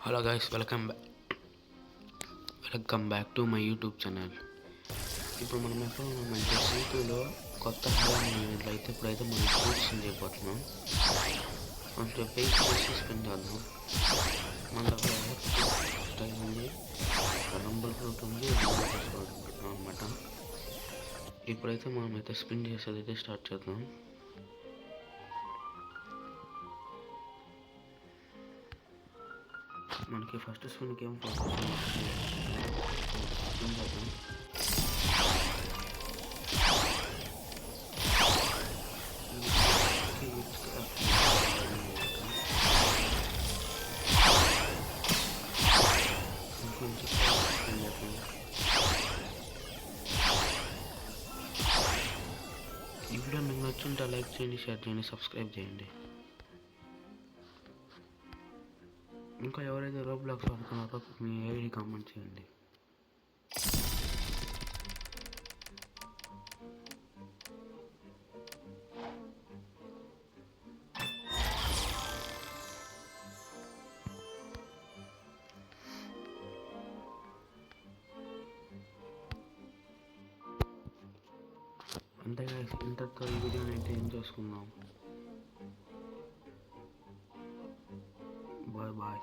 Hello guys, welcome back to my YouTube channel. ఇప్పుడు మనం ఎక్కడ ఉన్నామంటే సీటులో కొత్త అయితే ఇప్పుడైతే మనం స్పెండ్ చేయబోతున్నాం. కొంచెం పేజ్ చేసి స్పెండ్ చేద్దాం. మన దగ్గర స్టైల్ ఉంది, రంబుల్ ఫ్రూట్ ఉంది, అనమాట. ఇప్పుడైతే మనం అయితే స్పిన్ చేసేది అయితే స్టార్ట్ చేద్దాం. మనకి ఫస్ట్ స్పిన్కి ఏం ఫోకస్ స్పిన్ చేద్దాం. ఈ వీడియో మీకు నచ్చుంటే లైక్ చేయండి, షేర్ చేయండి, సబ్స్క్రైబ్ చేయండి. ఇంకా ఎవరైతే రోబ్లాక్స్ ఆడుతున్నారో మీ ఐడి కామెంట్ చేయండి. అంతేగా ఇంతతో ఈ వీడియోని అయితే ఏం చేసుకుందాం. Bye bye.